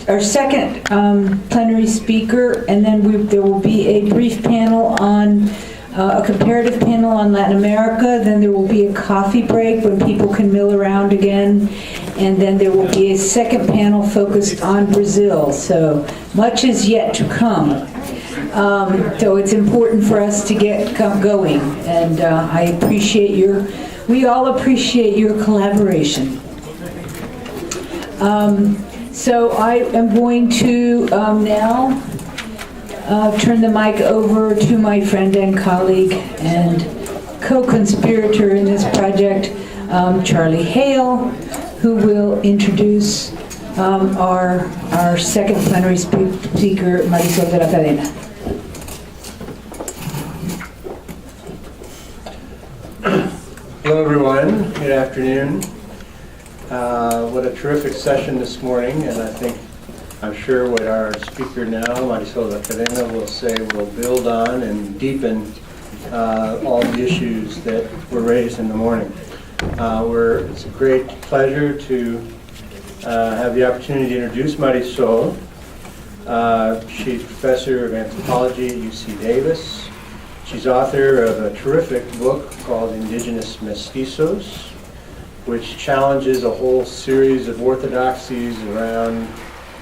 our second plenary speaker, and then there will be a brief panel on a comparative panel on Latin America. Then there will be a coffee break when people can mill around again, and then there will be a second panel focused on Brazil. So much is yet to come. So it's important for us to get going, and we all appreciate your collaboration. So I am going to now turn the mic over to my friend and colleague and co-conspirator in this project, Charlie Hale, who will introduce our second plenary speaker, Marisol de la Cadena. Hello everyone, good afternoon. What a terrific session this morning, and I'm sure what our speaker now, Marisol de la Cadena, will say will build on and deepen all the issues that were raised in the morning. It's a great pleasure to have the opportunity to introduce Marisol. She's professor of anthropology at UC Davis. She's author of a terrific book called Indigenous Mestizos, which challenges a whole series of orthodoxies around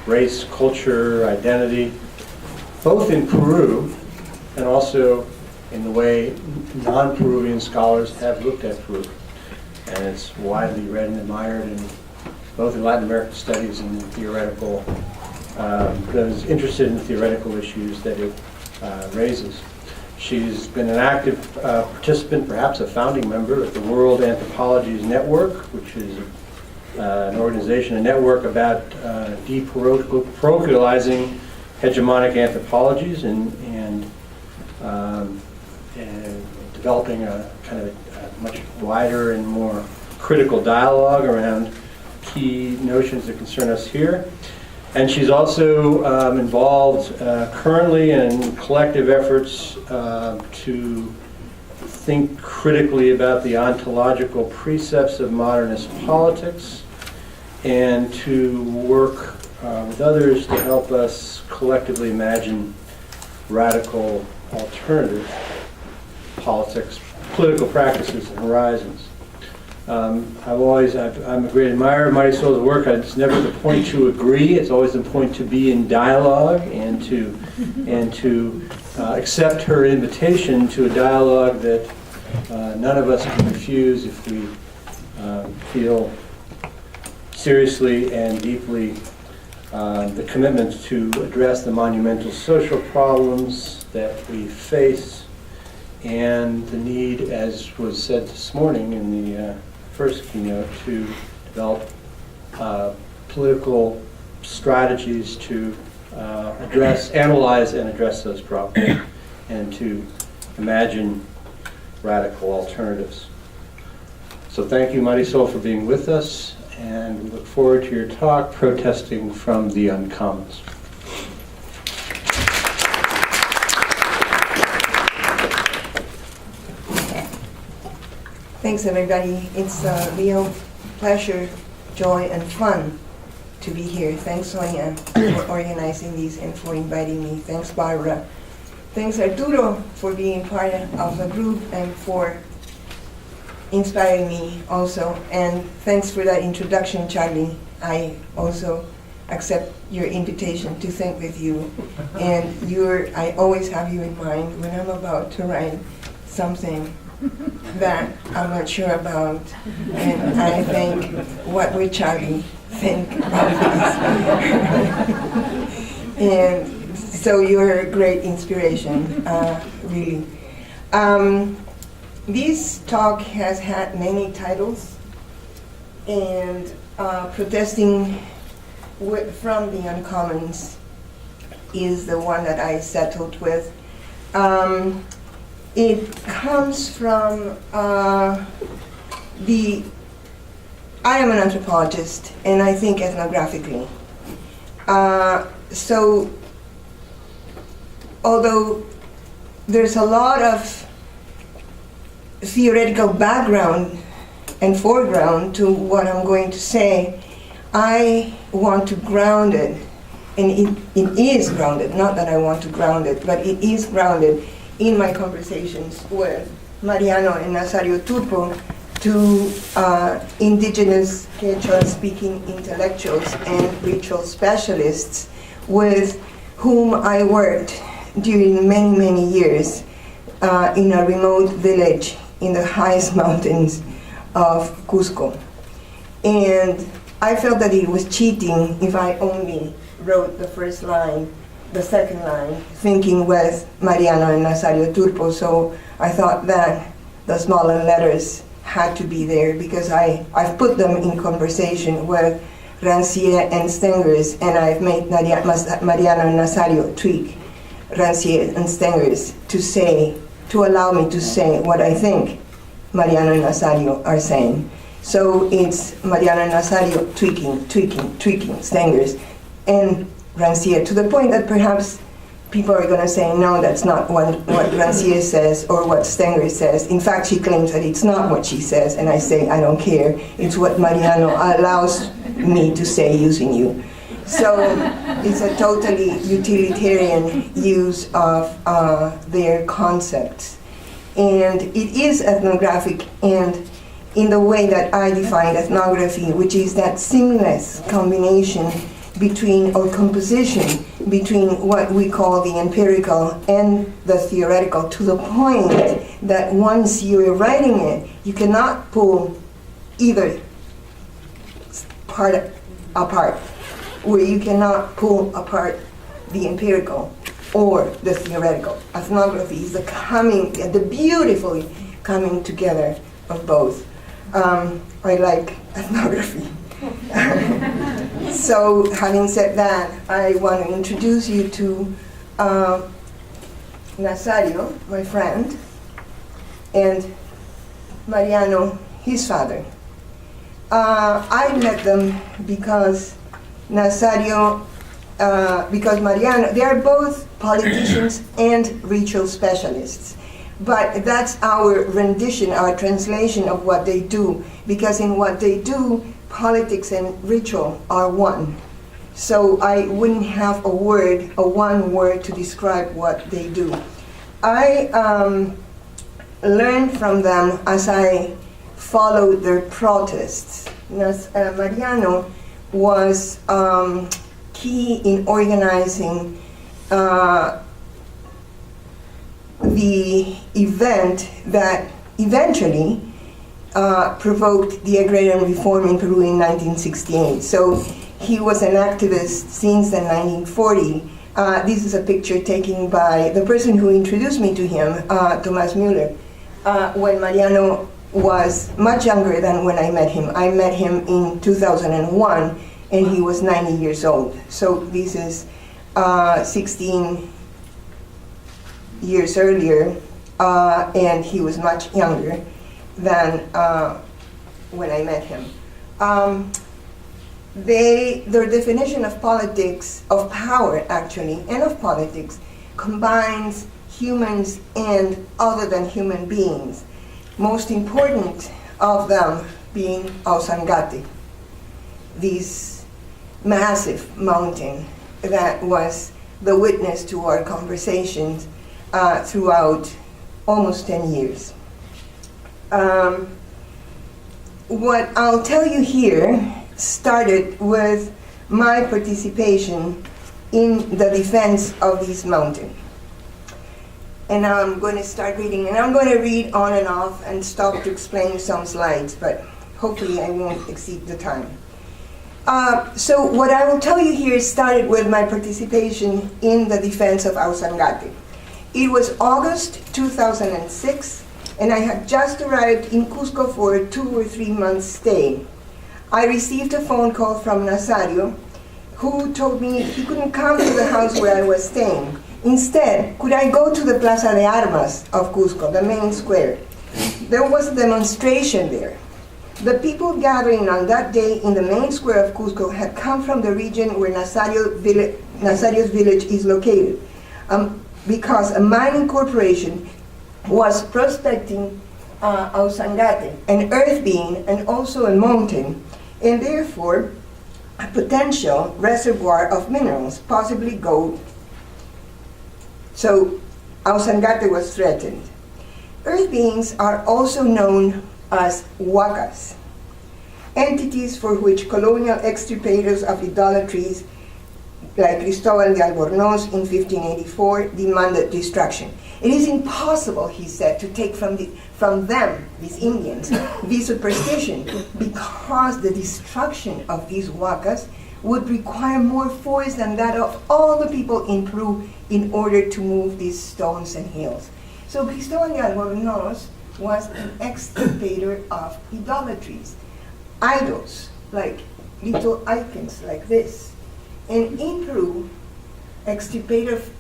race, culture, identity, both in Peru and also in the way non-Peruvian scholars have looked at Peru. And it's widely read and admired in both in Latin American studies and theoretical, those interested in the theoretical issues that it raises. She's been an active participant, perhaps a founding member of the World Anthropologies Network, which is an organization, a network about deparochializing hegemonic anthropologies and developing a kind of a much wider and more critical dialogue around key notions that concern us here. And she's also involved currently in collective efforts to think critically about the ontological precepts of modernist politics and to work with others to help us collectively imagine radical alternative politics, political practices and horizons. I'm a great admirer of Marisol's work. It's never the point to agree. It's always the point to be in dialogue and to accept her invitation to a dialogue that none of us can refuse if we feel seriously and deeply the commitment to address the monumental social problems that we face and the need, as was said this morning in the first keynote, to develop political strategies to analyze and address those problems, and to imagine radical alternatives. So thank you, Marisol, for being with us, and we look forward to your talk, Protesting from the Uncommons. Thanks, everybody. It's a real pleasure, joy, and fun to be here. Thanks, Sonia, for organizing these and for inviting me. Thanks, Barbara. Thanks, Arturo, for being part of the group and for inspiring me also. And thanks for that introduction, Charlie. I also accept your invitation to think with you. And I always have you in mind when I'm about to write something that I'm not sure about, and I think, what would Charlie think of this? And so you're a great inspiration, really. This talk has had many titles, and Protesting from the Uncommons is the one that I settled with. It comes from I am an anthropologist, and I think ethnographically. So although there's a lot of theoretical background and foreground to what I'm going to say, I want to ground it and it is grounded, not that I want to ground it, but it is grounded in my conversations with Mariano and Nazario Turpo, two indigenous Quechua-speaking intellectuals and ritual specialists with whom I worked during many, many years in a remote village in the highest mountains of Cusco. And I felt that it was cheating if I only wrote the first line, the second line, thinking with Mariano and Nazario Turpo, so I thought that the smaller letters had to be there because I've put them in conversation with Rancière and Stengers, and I've made Mariano and Nazario tweak Rancière and Stengers to allow me to say what I think Mariano and Nazario are saying. So it's Mariano and Nazario tweaking Stengers and Rancière, to the point that perhaps people are going to say, no, that's not what Rancière says or what Stenger says. In fact, she claims that it's not what she says, and I say, I don't care. It's what Mariano allows me to say using you. So it's a totally utilitarian use of their concepts. And it is ethnographic, and in the way that I define ethnography, which is that seamless combination between, or composition between what we call the empirical and the theoretical, to the point that once you're writing it, you cannot pull either part apart, where you cannot pull apart the empirical or the theoretical. Ethnography is the beautifully coming together of both. I like ethnography. So, having said that, I want to introduce you to Nazario, my friend, and Mariano, his father. I met them because Mariano, they are both politicians and ritual specialists. But that's our rendition, our translation of what they do, because in what they do, politics and ritual are one. So I wouldn't have one word to describe what they do. I learned from them as I followed their protests. Mariano was key in organizing the event that eventually provoked the agrarian reform in Peru in 1968. So he was an activist since the 1940. This is a picture taken by the person who introduced me to him, Tomás Müller, when Mariano was much younger than when I met him. I met him in 2001, and he was 90 years old. So this is 16 years earlier, and he was much younger than when I met him. Their definition of politics, of power actually, and of politics, combines humans and other than human beings. Most important of them being Ausangate, this massive mountain that was the witness to our conversations throughout almost 10 years. What I'll tell you here started with my participation in the defense of this mountain. And now I'm going to start reading, and I'm going to read on and off and stop to explain some slides, but hopefully I won't exceed the time. So what I will tell you here started with my participation in the defense of Ausangate. It was August 2006, and I had just arrived in Cusco for a 2 or 3 month stay. I received a phone call from Nazario, who told me he couldn't come to the house where I was staying. Instead, could I go to the Plaza de Armas of Cusco, the main square? There was a demonstration there. The people gathering on that day in the main square of Cusco had come from the region where Nazario's village is located, because a mining corporation was prospecting Ausangate, an earth being and also a mountain, and therefore a potential reservoir of minerals, possibly gold. So Ausangate was threatened. Earth beings are also known as huacas, entities for which colonial extirpators of idolatries like Cristobal de Albornoz in 1584 demanded destruction. It is impossible, he said, to take from them, these Indians, this superstition, because the destruction of these huacas would require more force than that of all the people in Peru in order to move these stones and hills. So Cristobal de Albornoz was an extirpator of idolatries, idols, like little icons like this. And in Peru, extirpators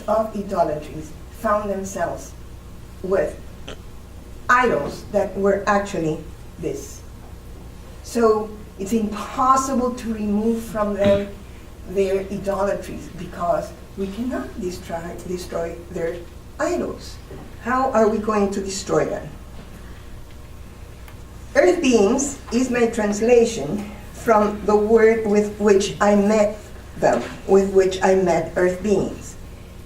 of idolatries found themselves with idols that were actually this. So it's impossible to remove from them their idolatries because we cannot destroy their idols. How are we going to destroy them? Earth beings is my translation from the word with which I met them, with which I met earth beings.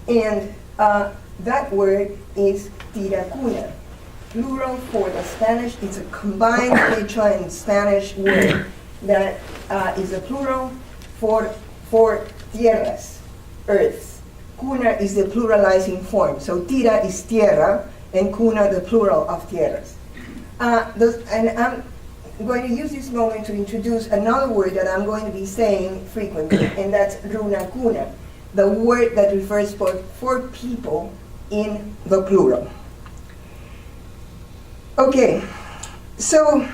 And that word is tiracuna, plural for the Spanish. It's a combined Quechua and Spanish word that is a plural for tierras, earths. Cuna is the pluralizing form. So tira is tierra, and cuna the plural of tierras. And I'm going to use this moment to introduce another word that I'm going to be saying frequently, and that's runacuna, the word that refers for people in the plural. Okay, so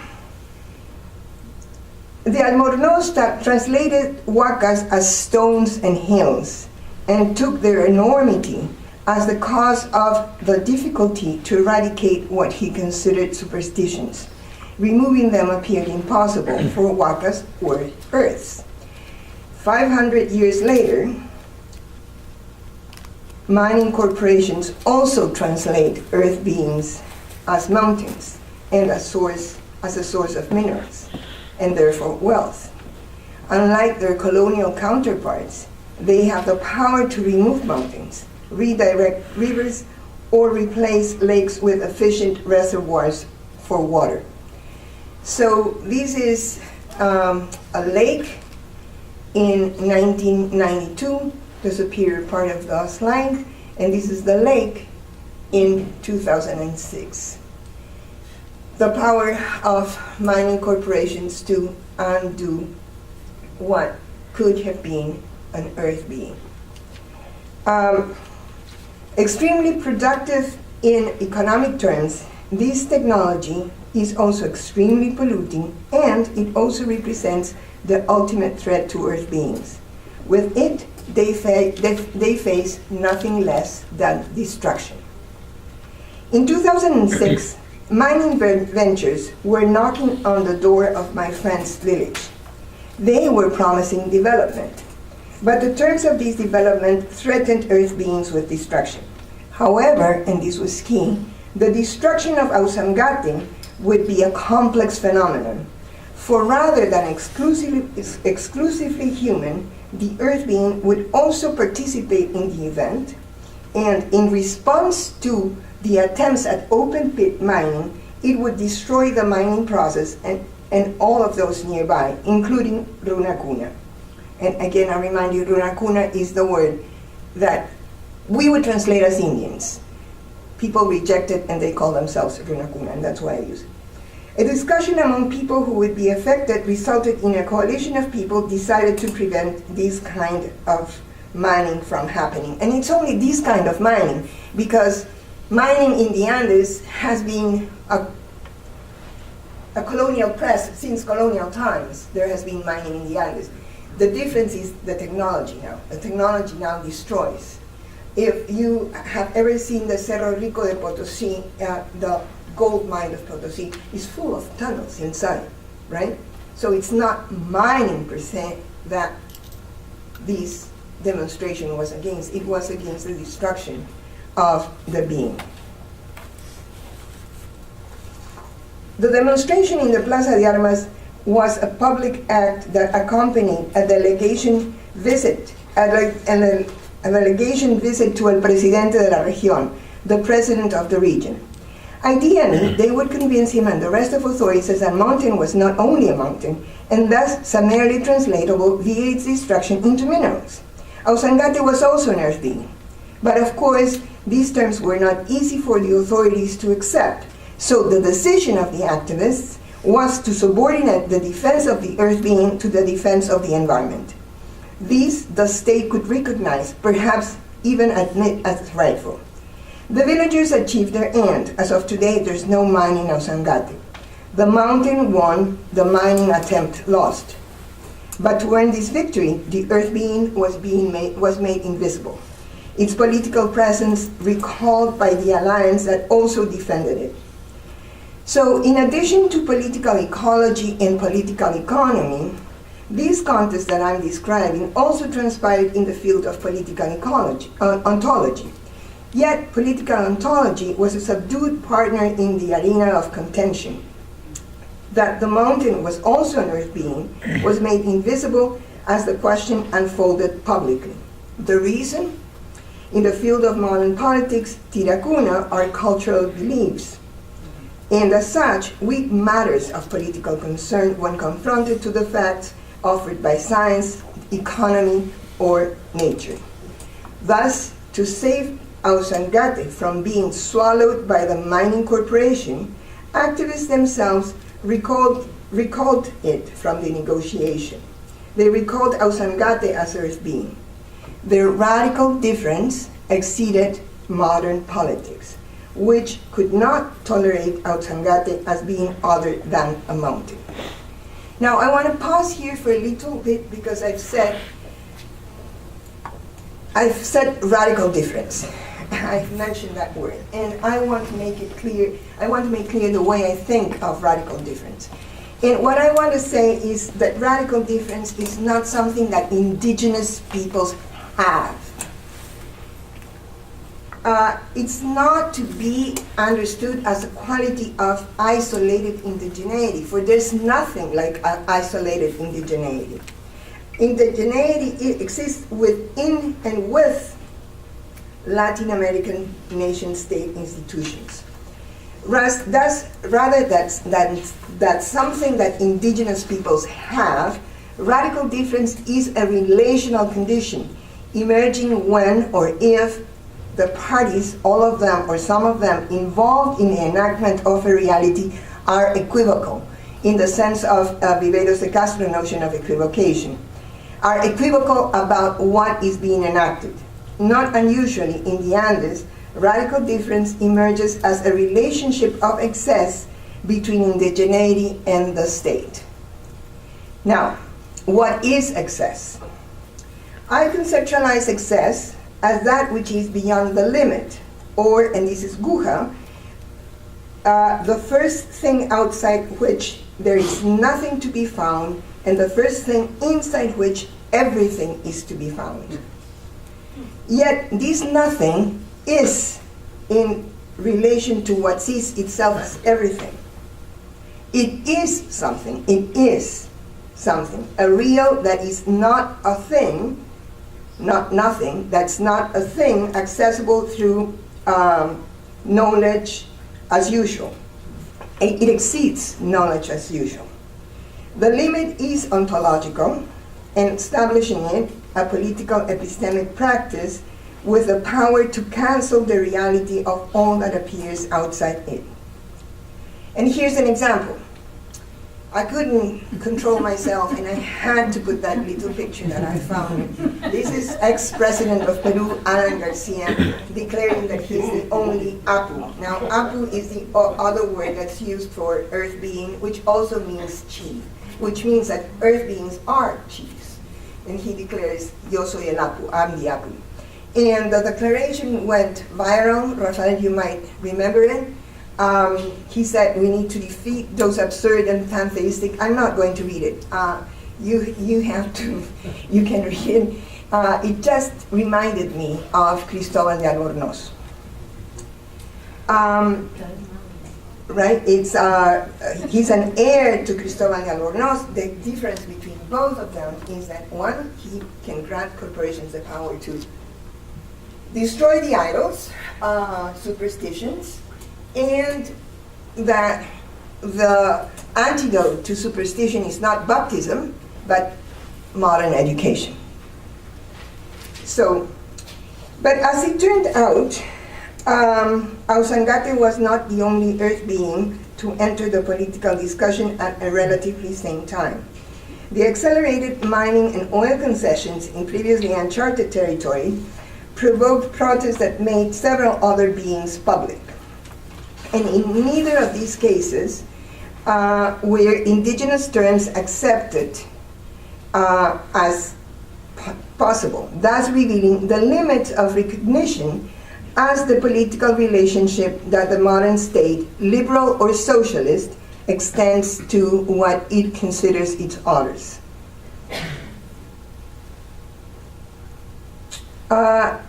the Albornoz translated huacas as stones and hills and took their enormity as the cause of the difficulty to eradicate what he considered superstitions. Removing them appeared impossible, for huacas were earths. 500 years later, mining corporations also translate earth beings as mountains and as a source of minerals, and therefore wealth. Unlike their colonial counterparts, they have the power to remove mountains, redirect rivers, or replace lakes with efficient reservoirs for water. So this is a lake in 1992, the superior part of the slide, and this is the lake in 2006. The power of mining corporations to undo what could have been an earth being. Extremely productive in economic terms, this technology is also extremely polluting, and it also represents the ultimate threat to earth beings. With it, they face nothing less than destruction. In 2006, mining ventures were knocking on the door of my friend's village. They were promising development, but the terms of this development threatened earth beings with destruction. However, and this was key, the destruction of Ausangate would be a complex phenomenon, for rather than exclusively human, the earth being would also participate in the event, and in response to the attempts at open pit mining, it would destroy the mining process and all of those nearby, including runacuna. And again, I remind you, runacuna is the word that we would translate as Indians. People reject it and they call themselves runacuna, and that's why I use it. A discussion among people who would be affected resulted in a coalition of people decided to prevent this kind of mining from happening. And it's only this kind of mining because mining in the Andes has been a colonial press since colonial times. There has been mining in the Andes. The difference is the technology now. The technology now destroys. If you have ever seen the Cerro Rico de Potosí, the gold mine of Potosí is full of tunnels inside, right? So it's not mining per se that this demonstration was against. It was against the destruction of the being. The demonstration in the Plaza de Armas was a public act that accompanied a delegation visit, a delegation visit to el presidente de la región, the president of the region. Ideally, they would convince him and the rest of authorities that that mountain was not only a mountain, and thus summarily translatable via its destruction into minerals. Ausangate was also an earth being. But of course, these terms were not easy for the authorities to accept. So the decision of the activists was to subordinate the defense of the earth being to the defense of the environment. These the state could recognize, perhaps even admit as rightful. The villagers achieved their end. As of today, there's no mine in Ausangate. The mountain won, the mining attempt lost. But to earn this victory, the earth being was made invisible. Its political presence recalled by the alliance that also defended it. So in addition to political ecology and political economy, these contests that I'm describing also transpired in the field of political ecology, ontology. Yet political ontology was a subdued partner in the arena of contention. That the mountain was also an earth being was made invisible as the question unfolded publicly. The reason? In the field of modern politics, tirakuna are cultural beliefs. And as such, weak matters of political concern when confronted to the facts offered by science, economy, or nature. Thus, to save Ausangate from being swallowed by the mining corporation, activists themselves recalled it from the negotiation. They recalled Ausangate as earth being. Their radical difference exceeded modern politics, which could not tolerate Ausangate as being other than a mountain. Now I want to pause here for a little bit because I've said radical difference. I've mentioned that word, and I want to make it clear. I want to make clear the way I think of radical difference. And what I want to say is that radical difference is not something that indigenous peoples have. It's not to be understood as a quality of isolated indigeneity, for there's nothing like isolated indigeneity. Indigeneity exists within and with Latin American nation-state institutions. Rather that's something that indigenous peoples have, radical difference is a relational condition emerging when or if the parties, all of them or some of them, involved in the enactment of a reality are equivocal, in the sense of Viveiros de Castro notion of equivocation, are equivocal about what is being enacted. Not unusually in the Andes, radical difference emerges as a relationship of excess between indigeneity and the state. Now, what is excess? I conceptualize excess as that which is beyond the limit, or, and this is Guha, the first thing outside which there is nothing to be found, and the first thing inside which everything is to be found. Yet this nothing is in relation to what sees itself as everything. It is something, it is something, a real that is not a thing, not nothing, that's not a thing accessible through knowledge as usual. It exceeds knowledge as usual. The limit is ontological, and establishing it a political epistemic practice with the power to cancel the reality of all that appears outside it. And here's an example. I couldn't control myself, and I had to put that little picture that I found. This is ex-president of Peru, Alan Garcia, declaring that he's the only Apu. Now, Apu is the other word that's used for earth being, which also means chief, which means that earth beings are chiefs. And he declares, Yo soy el Apu, I'm the Apu. And the declaration went viral. Rafael, you might remember it. He said we need to defeat those absurd and pantheistic. I'm not going to read it. You have to, you can read it. It just reminded me of Cristóbal de Albornoz. right? It's he's an heir to Cristobal de Albornoz. The difference between both of them is that one, he can grant corporations the power to destroy the idols, superstitions, and that the antidote to superstition is not baptism, but modern education. So, but as it turned out, Ausangate was not the only earth being to enter the political discussion at a relatively same time. The accelerated mining and oil concessions in previously uncharted territory provoked protests that made several other beings public. And in neither of these cases were indigenous terms accepted as possible, thus revealing the limits of recognition as the political relationship that the modern state, liberal or socialist, extends to what it considers its others.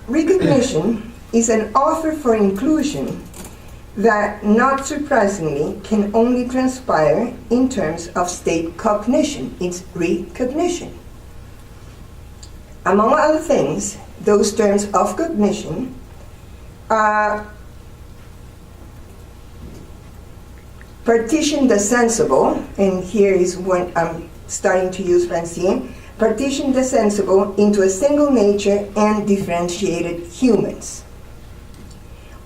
Recognition is an offer for inclusion that, not surprisingly, can only transpire in terms of state cognition. It's recognition. Among other things, those terms of cognition partition the sensible, and here is what I'm starting to use Francine, partition the sensible into a single nature and differentiated humans.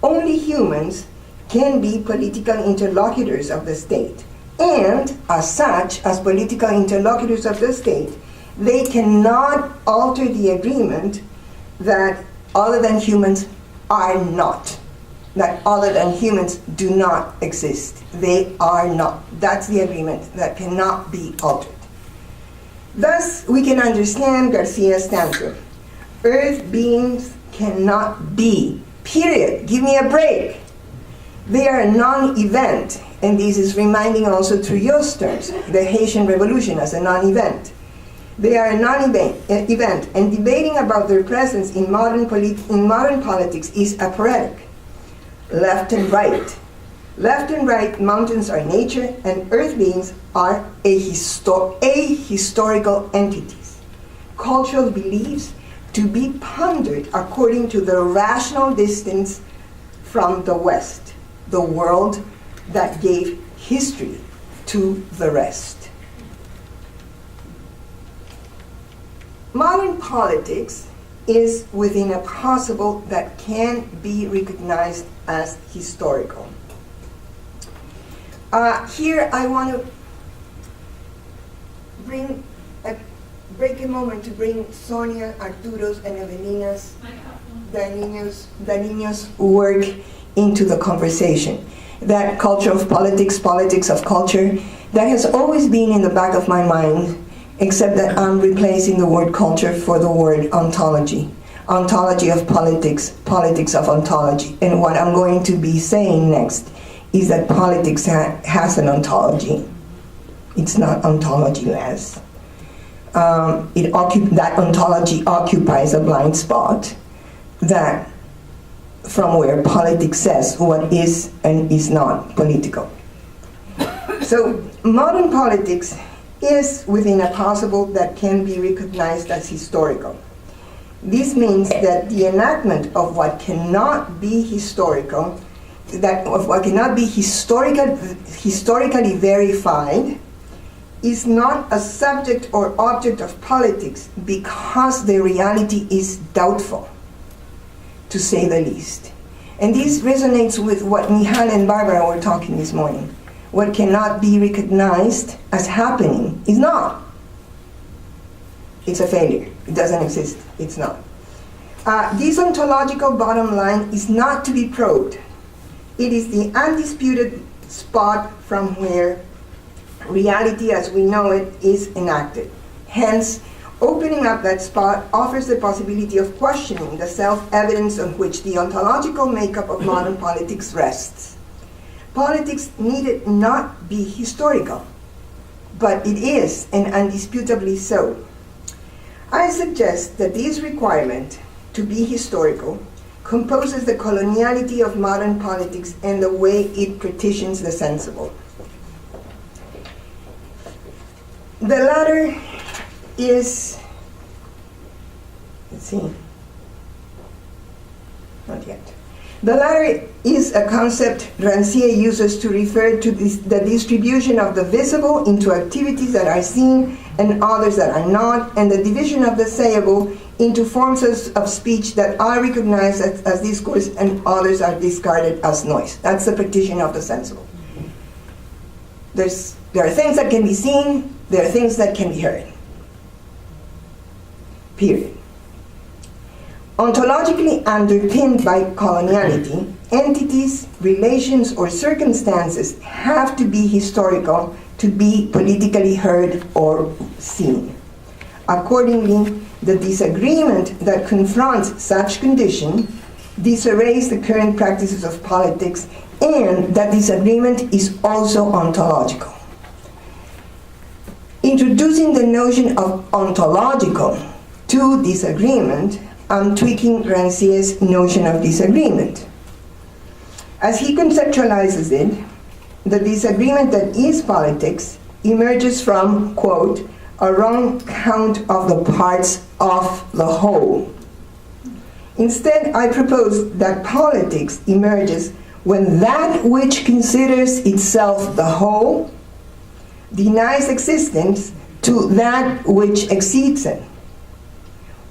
Only humans can be political interlocutors of the state, and as such, as political interlocutors of the state, they cannot alter the agreement that other than humans are not, that other than humans do not exist. They are not. That's the agreement that cannot be altered. Thus, we can understand Garcia's tantrum. Earth beings cannot be, period. Give me a break. They are a non-event, and this is reminding also Trujillo's terms, the Haitian Revolution as a non-event. They are a non-event, and debating about their presence in modern politics is aphoretic. Left and right. Left and right mountains are nature, and earth beings are historical entities. Cultural beliefs to be pondered according to the rational distance from the West, the world that gave history to the rest. Modern politics is within a possible that can be recognized as historical. Here I want to break a moment to bring Sonia, Arturo's, and Evelina's Daniño's work into the conversation. That culture of politics, politics of culture, that has always been in the back of my mind, except that I'm replacing the word culture for the word ontology. Ontology of politics, politics of ontology. And what I'm going to be saying next is that politics has an ontology. It's not ontology-less. That ontology occupies a blind spot that from where politics says what is and is not political. So modern politics is within a possible that can be recognized as historical. This means that the enactment of what cannot be historical, that of what cannot be historically verified, is not a subject or object of politics because the reality is doubtful, to say the least. And this resonates with what Michal and Barbara were talking this morning. What cannot be recognized as happening is not. It's a failure. It doesn't exist. It's not. This ontological bottom line is not to be probed. It is the undisputed spot from where reality as we know it is enacted. Hence, opening up that spot offers the possibility of questioning the self-evidence on which the ontological makeup of modern politics rests. Politics needed not be historical, but it is, and undisputably so. I suggest that this requirement to be historical composes the coloniality of modern politics and the way it partitions the sensible. The latter is, let's see, not yet. The latter is a concept Rancière uses to refer to the distribution of the visible into activities that are seen and others that are not, and the division of the sayable into forms of speech that are recognized as discourse and others are discarded as noise. That's the partition of the sensible. There are things that can be seen, there are things that can be heard. Period. Ontologically underpinned by coloniality, entities, relations, or circumstances have to be historical to be politically heard or seen. Accordingly, the disagreement that confronts such condition disarrays the current practices of politics, and that disagreement is also ontological. Introducing the notion of ontological to disagreement, I'm tweaking Rancière's notion of disagreement. As he conceptualizes it, the disagreement that is politics emerges from, quote, a wrong count of the parts of the whole. Instead, I propose that politics emerges when that which considers itself the whole denies existence to that which exceeds it.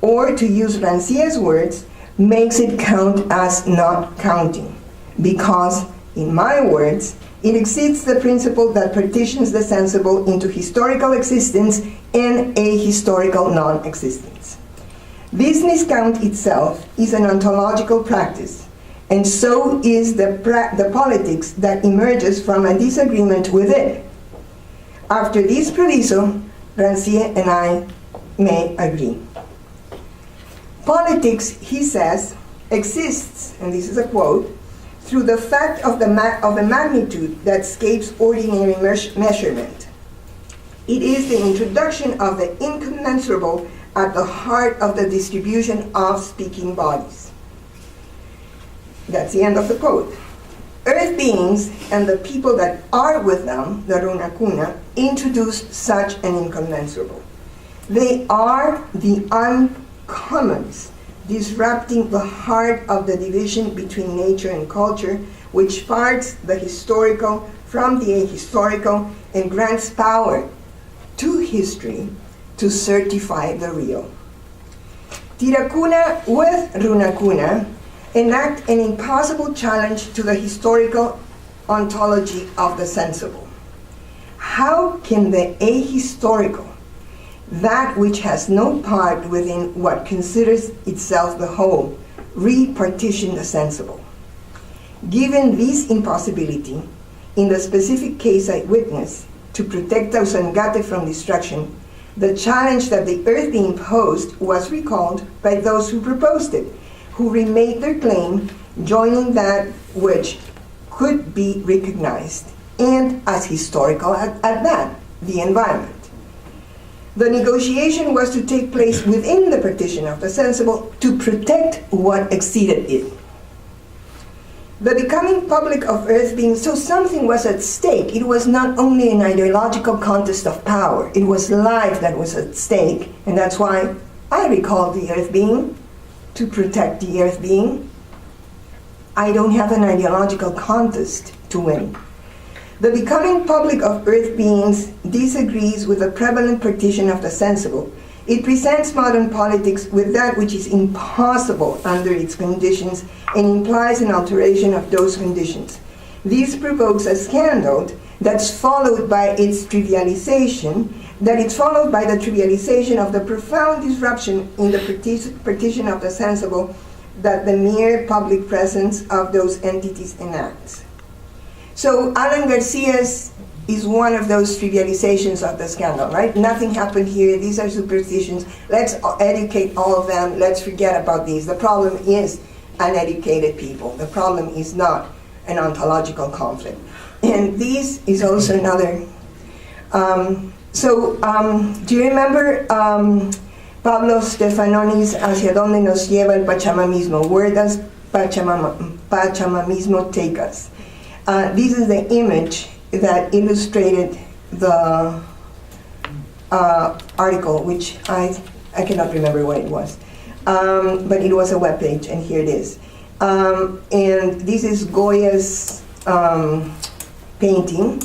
Or, to use Rancière's words, makes it count as not counting, because, in my words, it exceeds the principle that partitions the sensible into historical existence and ahistorical non-existence. This miscount itself is an ontological practice, and so is the politics that emerges from a disagreement with it. After this proviso, Rancière and I may agree. Politics, he says, exists, and this is a quote, through the fact of a magnitude that escapes ordinary measurement. It is the introduction of the incommensurable at the heart of the distribution of speaking bodies. That's the end of the quote. Earth beings and the people that are with them, the Runakuna, introduce such an incommensurable. They are the uncommons, disrupting the heart of the division between nature and culture, which parts the historical from the ahistorical and grants power to history to certify the real. Tirakuna with Runakuna enact an impossible challenge to the historical ontology of the sensible. How can the ahistorical, that which has no part within what considers itself the whole, repartition the sensible? Given this impossibility, in the specific case I witnessed, to protect Ausangate from destruction, the challenge that the earth being posed was recalled by those who proposed it, who remade their claim, joining that which could be recognized, and as historical at that, the environment. The negotiation was to take place within the partition of the sensible to protect what exceeded it. The becoming public of earth being, so something was at stake. It was not only an ideological contest of power, it was life that was at stake, and that's why I recall the earth being, to protect the earth being. I don't have an ideological contest to win. The becoming public of earth beings disagrees with the prevalent partition of the sensible. It presents modern politics with that which is impossible under its conditions and implies an alteration of those conditions. This provokes a scandal that's followed by its trivialization, that it's followed by the trivialization of the profound disruption in the partition of the sensible that the mere public presence of those entities enacts. So Alan Garcia's is one of those trivializations of the scandal, right? Nothing happened here, these are superstitions, let's educate all of them, let's forget about these. The problem is uneducated people. The problem is not an ontological conflict. And this is also another. Do you remember Pablo Stefanoni's Hacia dónde nos lleva el Pachamamismo? Where does Pachamamismo take us? This is the image that illustrated the article, which I cannot remember what it was, but it was a webpage, and here it is. And this is Goya's painting,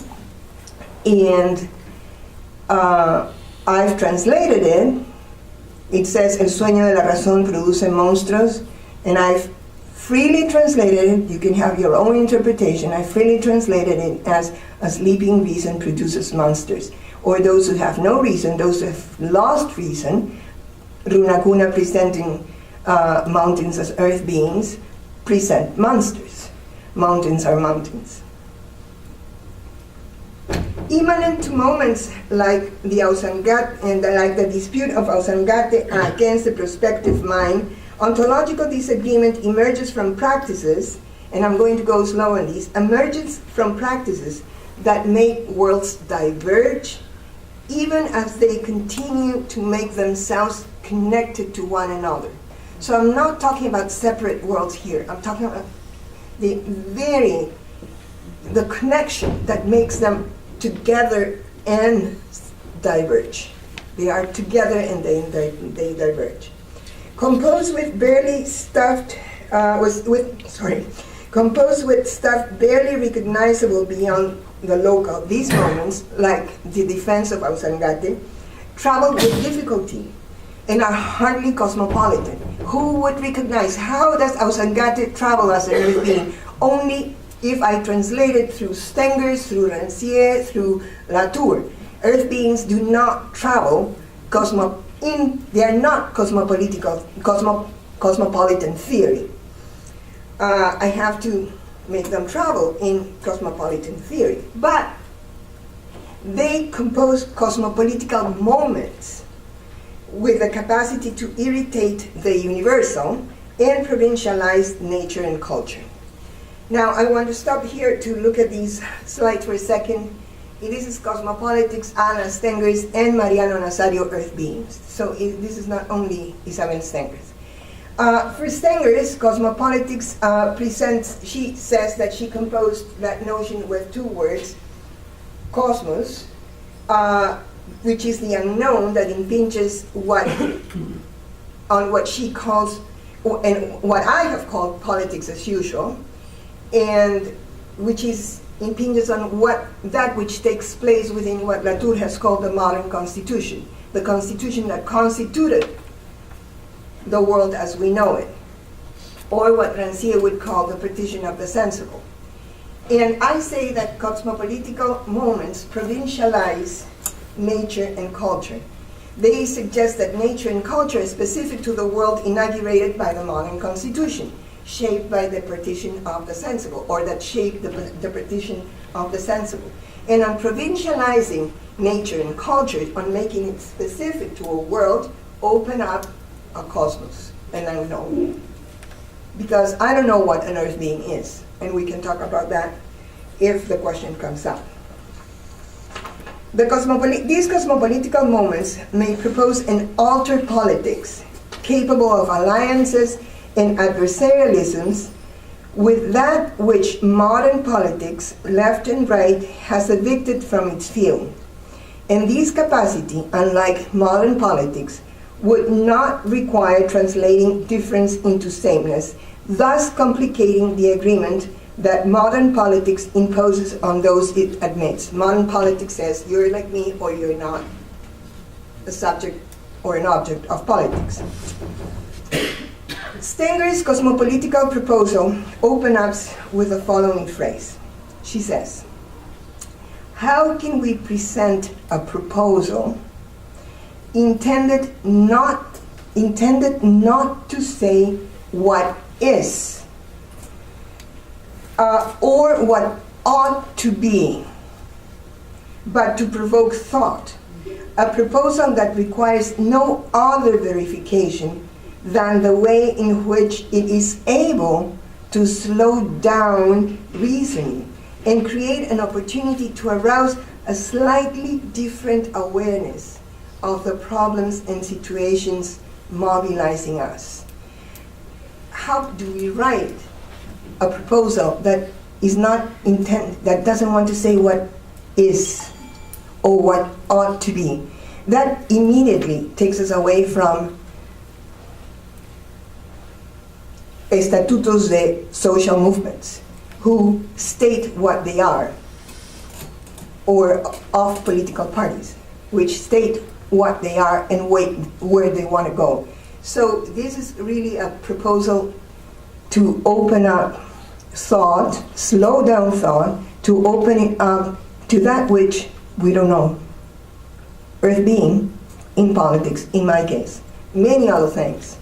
and I've translated it. It says, El sueño de la razón produce monstruos, and I've freely translated it. You can have your own interpretation. I freely translated it as a sleeping reason produces monsters, or those who have no reason, those who have lost reason. Runakuna presenting mountains as earth beings present monsters. Mountains are mountains. Immanent to moments like the Ausangate and like the dispute of Ausangate against the prospective mind, ontological disagreement emerges from practices, and I'm going to go slow on these, emerges from practices that make worlds diverge, even as they continue to make themselves connected to one another. So I'm not talking about separate worlds here. I'm talking about the connection that makes them together and diverge. They are together and they diverge. Composed with stuff barely recognizable beyond the local, these moments, like the defense of Ausangate, travel with difficulty and are hardly cosmopolitan. Who would recognize? How does Ausangate travel as an earth being? Only if I translate it through Stengers, through Rancière, through Latour. Earth beings do not travel they are not cosmopolitan theory. I have to make them travel in cosmopolitan theory. But they compose cosmopolitical moments with the capacity to irritate the universal and provincialize nature and culture. Now, I want to stop here to look at these slides for a second. This is Cosmopolitics, Ana Stengers, and Mariano Nazario, Earth Beings. So this is not only Isabel Stengers. For Stengers, Cosmopolitics she says that she composed that notion with two words, cosmos, which is the unknown that impinges on what she calls, and what I have called politics as usual, and which impinges on that which takes place within what Latour has called the modern constitution, the constitution that constituted the world as we know it, or what Rancière would call the partition of the sensible. And I say that cosmopolitical moments provincialize nature and culture. They suggest that nature and culture is specific to the world inaugurated by the modern constitution, shaped by the partition of the sensible, or that shaped the partition of the sensible. And on provincializing nature and culture, on making it specific to a world, open up a cosmos, an unknown. Because I don't know what an earth being is, and we can talk about that if the question comes up. These cosmopolitical moments may propose an altered politics, capable of alliances and adversarialisms with that which modern politics, left and right, has evicted from its field. And this capacity, unlike modern politics, would not require translating difference into sameness, thus complicating the agreement that modern politics imposes on those it admits. Modern politics says, you're like me or you're not a subject or an object of politics. Stengers' cosmopolitical proposal opens up with the following phrase. She says, how can we present a proposal intended not to say what is, or what ought to be, but to provoke thought, a proposal that requires no other verification than the way in which it is able to slow down reasoning and create an opportunity to arouse a slightly different awareness of the problems and situations mobilizing us. how do we write a proposal that is not that doesn't want to say what is or what ought to be? That immediately takes us away from estatutos de social movements, who state what they are, or of political parties, which state what they are and where they want to go. So this is really a proposal to open up thought, slow down thought, to open it up to that which we don't know. Earth being, in politics, in my case, many other things.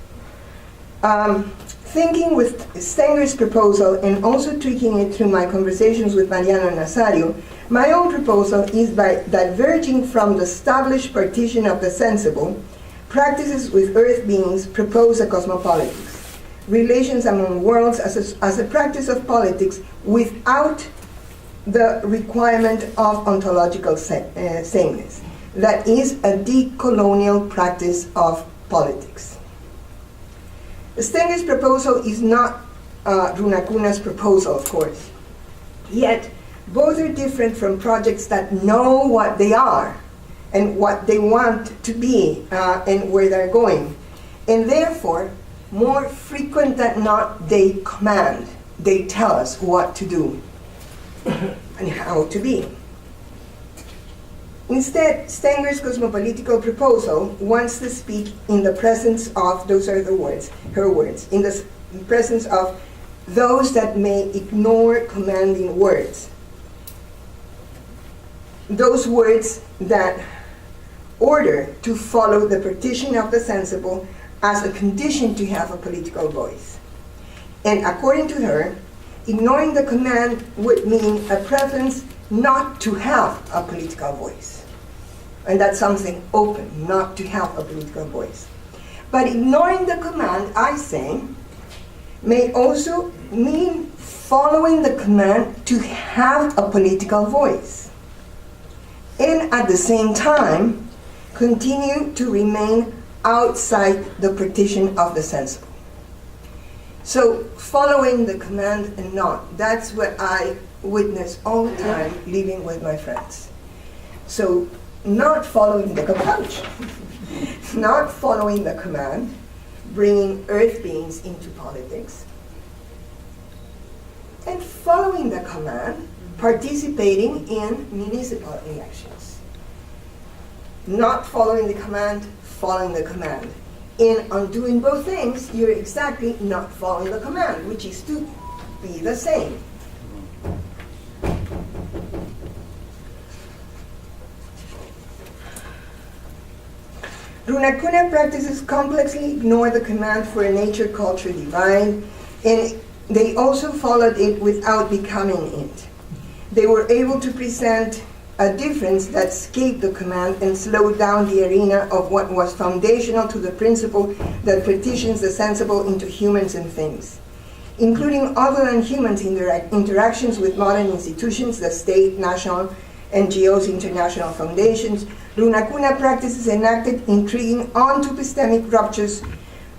Thinking with Stenger's proposal and also tweaking it through my conversations with Mariano Nazario, my own proposal is by diverging from the established partition of the sensible, practices with earth beings propose a cosmopolitics, relations among worlds as a practice of politics without the requirement of ontological sameness. That is a decolonial practice of politics. Stenger's proposal is not Runacuna's proposal, of course. Yet, both are different from projects that know what they are and what they want to be and where they're going. And therefore, more frequent than not, they command, they tell us what to do and how to be. Instead, Stenger's cosmopolitical proposal wants to speak in the presence of, those are the words, her words, in the presence of those that may ignore commanding words. Those words that order to follow the partition of the sensible as a condition to have a political voice. And according to her, ignoring the command would mean a preference not to have a political voice. And that's something open, not to have a political voice. But ignoring the command, I say, may also mean following the command to have a political voice. And at the same time, continue to remain outside the partition of the sensible. So following the command and not, that's what I witness all the time living with my friends. So not following the command, not following the command, bringing earth beings into politics, and following the command, participating in municipal elections. Not following the command, following the command. And on doing both things, you're exactly not following the command, which is to be the same. Runacuna practices complexly ignore the command for a nature culture divine, and they also followed it without becoming it. They were able to present a difference that escaped the command and slowed down the arena of what was foundational to the principle that partitions the sensible into humans and things, including other than humans interactions with modern institutions, the state, national, NGOs, international foundations. Runacuna practices enacted intriguing onto-epistemic ruptures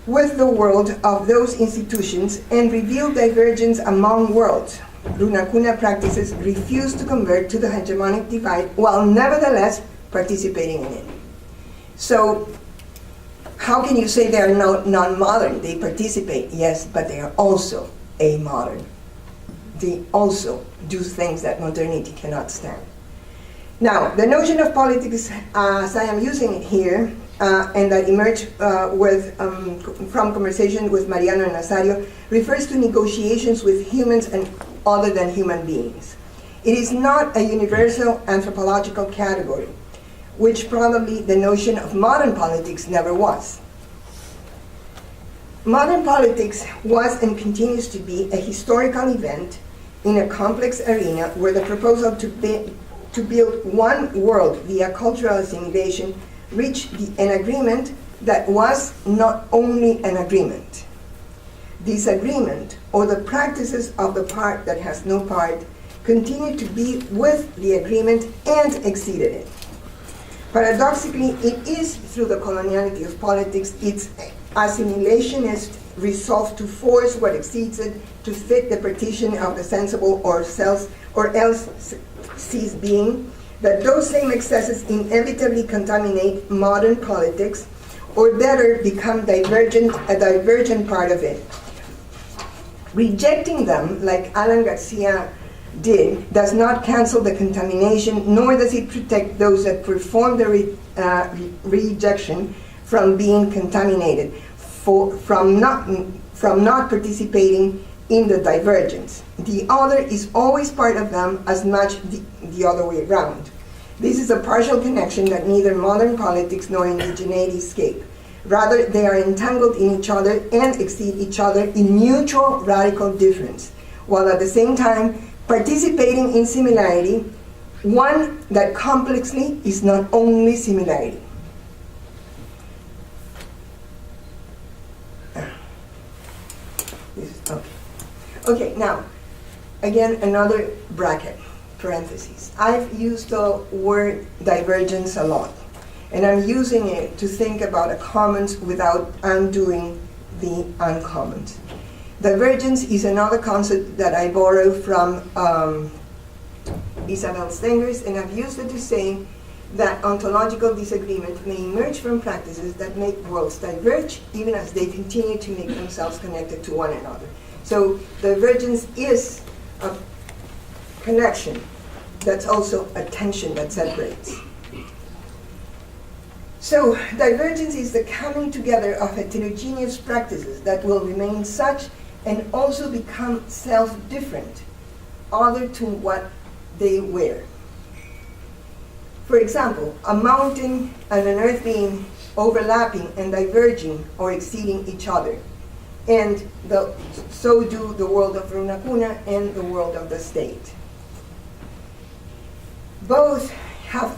with the world of those institutions and revealed divergence among worlds. Runacuna practices refuse to convert to the hegemonic divide while nevertheless participating in it. So how can you say they are non-modern? They participate, yes, but they are also a-modern. They also do things that modernity cannot stand. Now, the notion of politics, as I am using it here, and that emerged from conversation with Mariano Nazario, refers to negotiations with humans and other than human beings. It is not a universal anthropological category, which probably the notion of modern politics never was. Modern politics was and continues to be a historical event in a complex arena where the proposal to build one world via cultural assimilation reached an agreement that was not only an agreement. This agreement, or the practices of the part that has no part, continued to be with the agreement and exceeded it. Paradoxically, it is through the coloniality of politics, its assimilationist resolve to force what exceeds it to fit the partition of the sensible or else cease being, that those same excesses inevitably contaminate modern politics, or better, become a divergent part of it. Rejecting them, like Alan Garcia did, does not cancel the contamination, nor does it protect those that perform the rejection from being contaminated, from not participating in the divergence. The other is always part of them as much the other way around. This is a partial connection that neither modern politics nor indigeneity escape. Rather, they are entangled in each other and exceed each other in mutual radical difference, while at the same time participating in similarity, one that complexly is not only similarity. Okay, now, again, another bracket, parentheses. I've used the word divergence a lot, and I'm using it to think about a commons without undoing the uncommons. Divergence is another concept that I borrow from Isabel Stengers, and I've used it to say that ontological disagreement may emerge from practices that make worlds diverge, even as they continue to make themselves connected to one another. So divergence is a connection that's also a tension that separates. So divergence is the coming together of heterogeneous practices that will remain such and also become self-different, other to what they were. For example, a mountain and an earth being overlapping and diverging or exceeding each other. And so do the world of Runakuna and the world of the state. Both have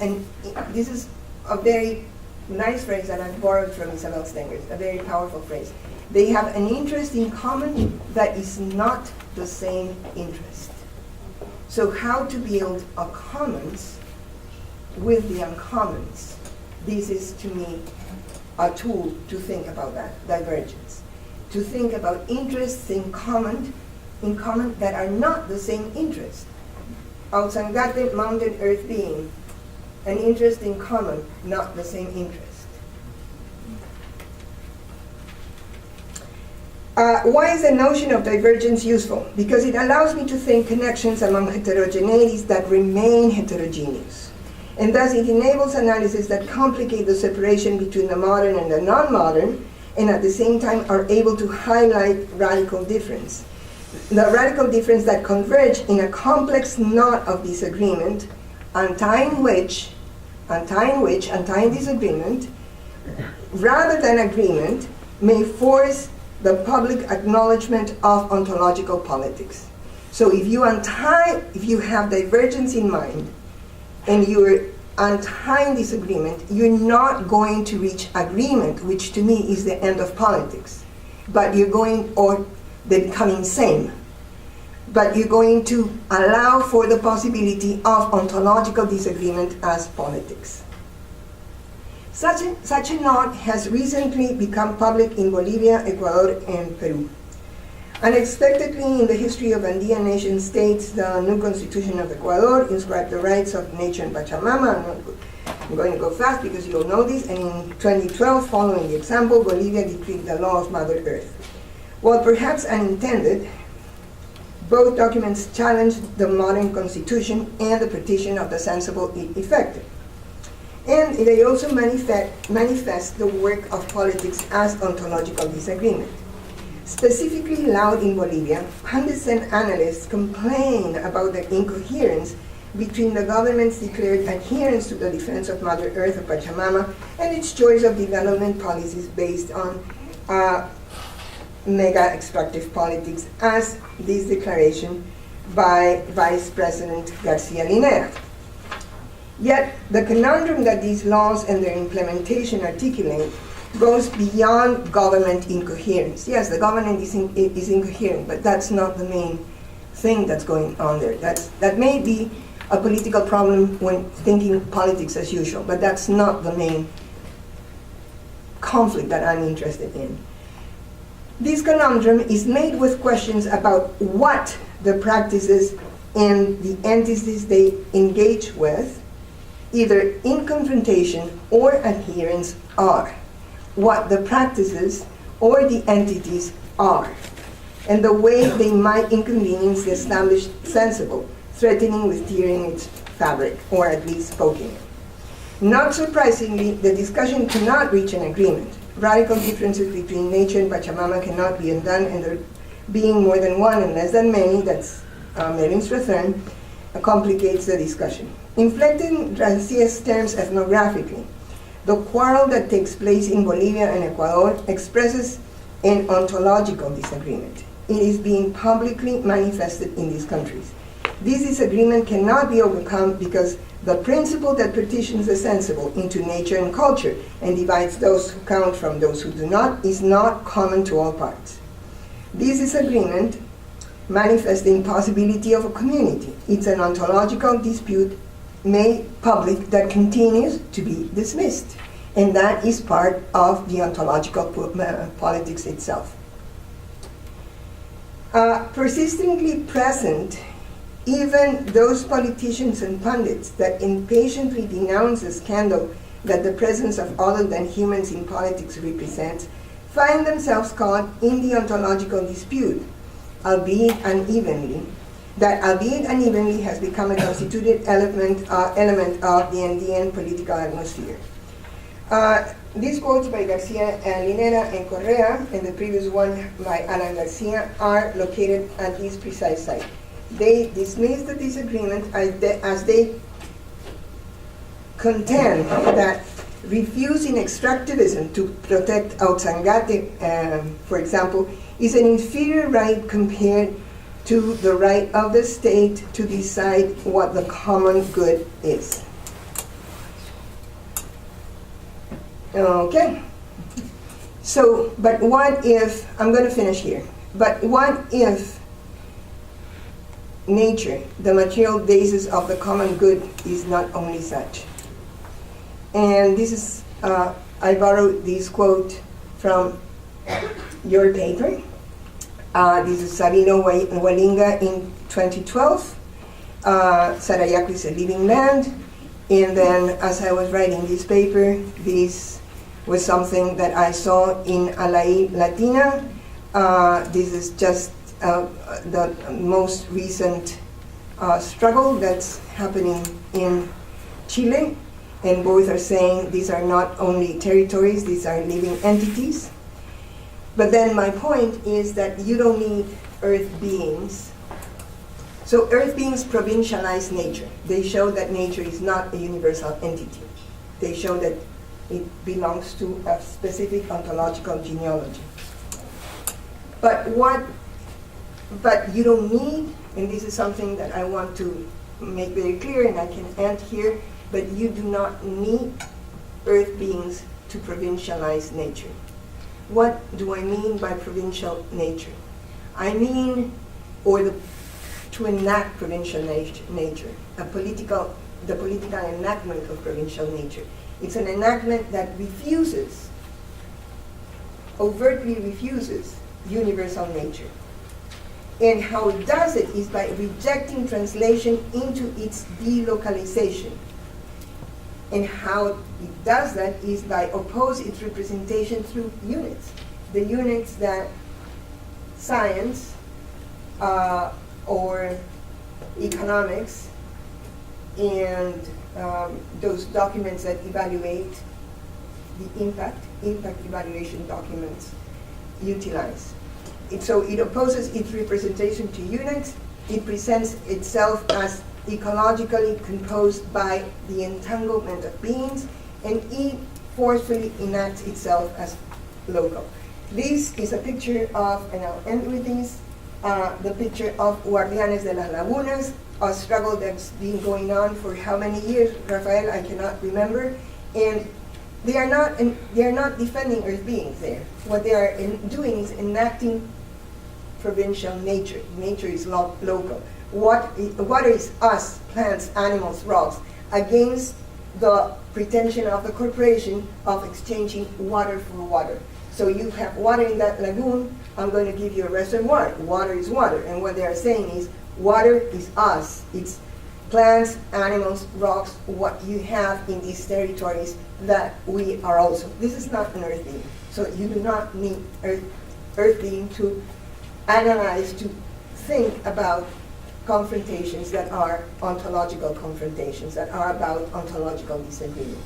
this is a very nice phrase that I've borrowed from Isabel Stengers, a very powerful phrase. They have an interest in common that is not the same interest. So how to build a commons with the uncommons? This is, to me, a tool to think about that, divergence. To think about interests in common that are not the same interest. Autsangate, mountain, earth being, an interest in common, not the same interest. Why is the notion of divergence useful? Because it allows me to think connections among heterogeneities that remain heterogeneous. And thus it enables analysis that complicate the separation between the modern and the non-modern, and at the same time are able to highlight radical difference. The radical difference that converge in a complex knot of disagreement, untying disagreement, rather than agreement, may force the public acknowledgement of ontological politics. So if you have divergence in mind, and you're untying disagreement, you're not going to reach agreement, which to me is the end of politics. But you're going, or they're becoming same. But you're going to allow for the possibility of ontological disagreement as politics. Such a knot has recently become public in Bolivia, Ecuador, and Peru. Unexpectedly, in the history of Andean nation states, the new constitution of Ecuador inscribed the rights of nature in Pachamama. I'm going to go fast because you'll know this. And in 2012, following the example, Bolivia decreed the law of Mother Earth. While perhaps unintended, both documents challenged the modern constitution and the partition of the sensible effective. And they also manifest the work of politics as ontological disagreement. Specifically loud in Bolivia, pundits and analysts complain about the incoherence between the government's declared adherence to the defense of Mother Earth of Pachamama and its choice of development policies based on mega extractive politics, as this declaration by Vice President Garcia Linera. Yet, the conundrum that these laws and their implementation articulate goes beyond government incoherence. Yes, the government is incoherent, but that's not the main thing that's going on there. That may be a political problem when thinking politics as usual, but that's not the main conflict that I'm interested in. This conundrum is made with questions about what the practices and the entities they engage with, either in confrontation or adherence, are, what the practices or the entities are, and the way they might inconvenience the established sensible, threatening with tearing its fabric, or at least poking it. Not surprisingly, the discussion cannot reach an agreement. Radical differences between nature and Pachamama cannot be undone, and there being more than one and less than many, that's Merlin's return, complicates the discussion. Inflecting Garcia's terms ethnographically, the quarrel that takes place in Bolivia and Ecuador expresses an ontological disagreement. It is being publicly manifested in these countries. This disagreement cannot be overcome because the principle that partitions the sensible into nature and culture and divides those who count from those who do not is not common to all parts. This disagreement manifests the impossibility of a community. It's an ontological dispute made public that continues to be dismissed. And that is part of the ontological politics itself. Persistently present, even those politicians and pundits that impatiently denounce the scandal that the presence of other than humans in politics represents, find themselves caught in the ontological dispute, albeit unevenly, has become a constituted element of the Andean political atmosphere. These quotes by Garcia, Linera, and Correa, and the previous one by Alan Garcia, are located at this precise site. They dismiss the disagreement as they contend that refusing extractivism to protect Autzangate, for example, is an inferior right compared to the right of the state to decide what the common good is. Okay. So, but what if, I'm going to finish here, but what if nature, the material basis of the common good, is not only such? And this is, I borrowed this quote from your paper. This is Sabino Walinga in 2012. Sarayaku is a living land. And then as I was writing this paper, this was something that I saw in Alai Latina. This is just the most recent struggle that's happening in Chile. And both are saying these are not only territories, these are living entities. But then my point is that you don't need earth beings. So earth beings provincialize nature. They show that nature is not a universal entity. They show that it belongs to a specific ontological genealogy. But you don't need, and this is something that I want to make very clear, and I can end here, but you do not need earth beings to provincialize nature. What do I mean by provincial nature? I mean, to enact provincial nature, the political enactment of provincial nature. It's an enactment that overtly refuses universal nature. And how it does it is by rejecting translation into its delocalization. And how it does that is by opposing its representation through units. The units that science or economics and those documents that evaluate the impact evaluation documents utilize. So it opposes its representation to units. It presents itself as ecologically composed by the entanglement of beings, and it forcefully enacts itself as local. This is a picture of, and I'll end with this, the picture of Guardianes de las Lagunas, a struggle that's been going on for how many years, Rafael, I cannot remember, and they are not defending earth beings there. What they are doing is enacting provincial nature. Nature is local. What is us, plants, animals, rocks, against the pretension of the corporation of exchanging water for water. So you have water in that lagoon, I'm going to give you a reservoir. Water is water. And what they are saying is, water is us. It's plants, animals, rocks, what you have in these territories that we are also. This is not an earth being. So you do not need earth being to analyze, to think about confrontations that are ontological confrontations, that are about ontological disagreement.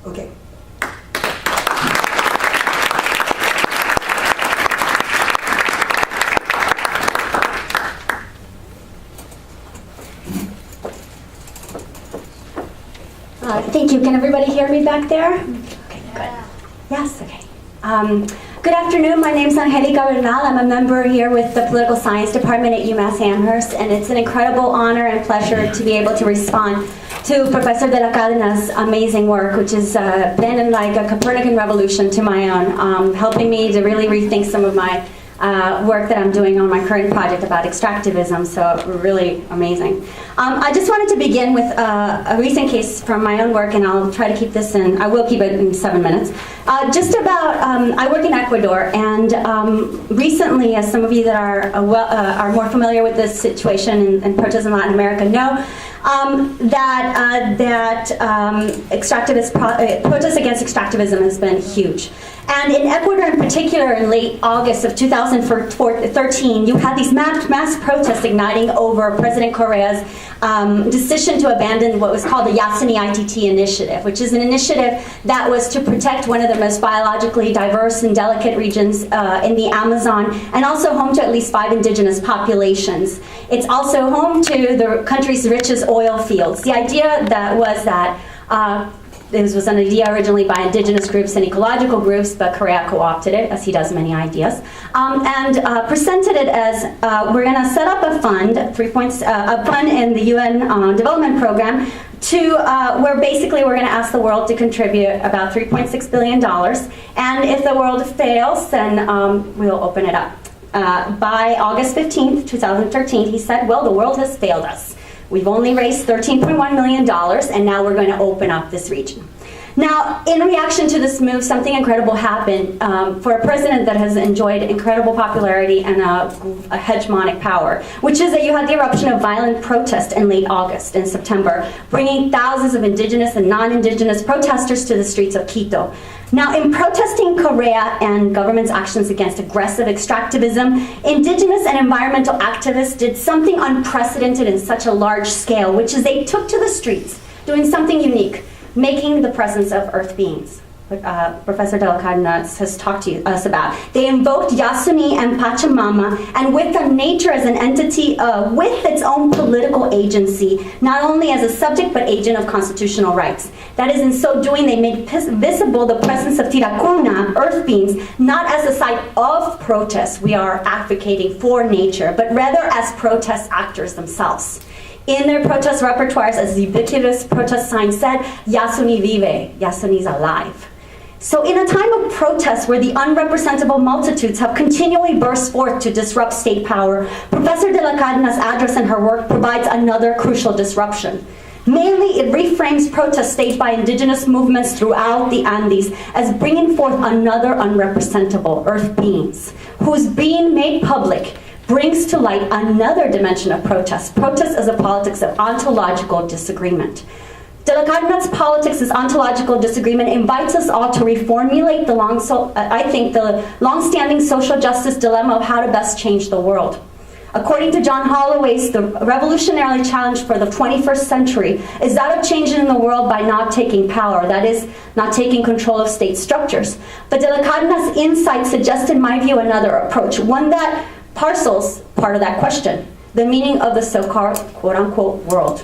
Okay. Thank you. Can everybody hear me back there? Okay, good. Yes, okay. Good afternoon. My name is Angelica Bernal. I'm a member here with the Political Science Department at UMass Amherst, and it's an incredible honor and pleasure to be able to respond to Professor de la Cadena's amazing work, which has been like a Copernican revolution to my own, helping me to really rethink some of my work that I'm doing on my current project about extractivism, so really amazing. I just wanted to begin with a recent case from my own work, and I'll try to keep this in, I will keep it in 7 minutes. Just about, I work in Ecuador, and recently, as some of you that are more familiar with this situation and protests in Latin America know, protests against extractivism has been huge. And in Ecuador in particular, in late August of 2013, you had these mass protests igniting over President Correa's decision to abandon what was called the Yasuni ITT initiative, which is an initiative that was to protect one of the most biologically diverse and delicate regions in the Amazon, and also home to at least 5 indigenous populations. It's also home to the country's richest oil fields. The idea was that this was an idea originally by indigenous groups and ecological groups, but Correa co-opted it, as he does many ideas, and presented it as we're going to set up a fund, a fund in the UN Development Program, to where basically we're going to ask the world to contribute about $3.6 billion, and if the world fails, then we'll open it up. By August 15th, 2013, he said, well, the world has failed us. We've only raised $13.1 million, and now we're going to open up this region. Now, in reaction to this move, something incredible happened for a president that has enjoyed incredible popularity and a hegemonic power, which is that you had the eruption of violent protest in late August and September, bringing thousands of indigenous and non-indigenous protesters to the streets of Quito. Now, in protesting Correa and government's actions against aggressive extractivism, indigenous and environmental activists did something unprecedented in such a large scale, which is they took to the streets, doing something unique, making the presence of earth beings. Professor de la Cadena has talked to us about. They invoked Yasuni and Pachamama, and with the nature as an entity with its own political agency, not only as a subject but agent of constitutional rights. That is, in so doing, they made visible the presence of Tiracuna, earth beings, not as a site of protest we are advocating for nature, but rather as protest actors themselves. In their protest repertoires, as the ubiquitous protest sign said, Yasuni vive, Yasuni's alive. So in a time of protest where the unrepresentable multitudes have continually burst forth to disrupt state power, Professor de la Cadena's address and her work provides another crucial disruption. Mainly, it reframes protests staged by indigenous movements throughout the Andes as bringing forth another unrepresentable earth beings, whose being made public brings to light another dimension of protest. Protest as a politics of ontological disagreement. De la Cadena's politics as ontological disagreement invites us all to reformulate the long-standing social justice dilemma of how to best change the world. According to John Holloway, the revolutionary challenge for the 21st century is that of changing the world by not taking power, that is, not taking control of state structures. But de la Cadena's insight suggests, in my view, another approach, one that parcels part of that question, the meaning of the so-called quote-unquote world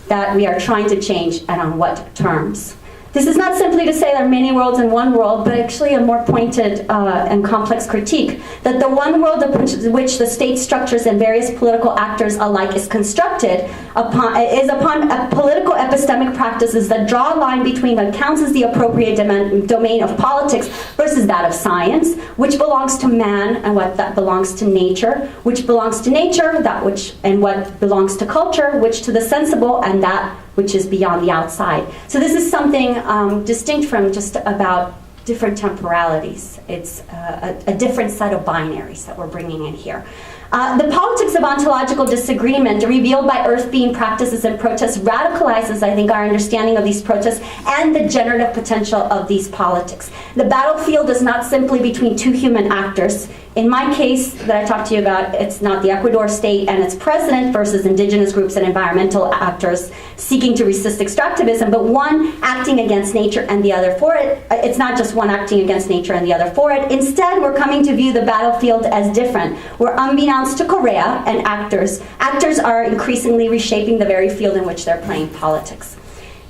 that we are trying to change, and on what terms. This is not simply to say there are many worlds in one world, but actually a more pointed and complex critique that the one world upon which the state structures and various political actors alike is constructed is upon political epistemic practices that draw a line between what counts as the appropriate domain of politics versus that of science, which belongs to man and what that belongs to nature, which belongs to nature, that which and what belongs to culture, which to the sensible, and that which is beyond the outside. So this is something distinct from just about different temporalities. It's a different set of binaries that we're bringing in here. The politics of ontological disagreement revealed by earth being practices and protests radicalizes, I think, our understanding of these protests and the generative potential of these politics. The battlefield is not simply between two human actors. In my case that I talked to you about, it's not the Ecuador state and its president versus indigenous groups and environmental actors seeking to resist extractivism, but one acting against nature and the other for it. It's not just one acting against nature and the other for it. Instead, we're coming to view the battlefield as different. We're unbeknownst to Correa and actors are increasingly reshaping the very field in which they're playing politics.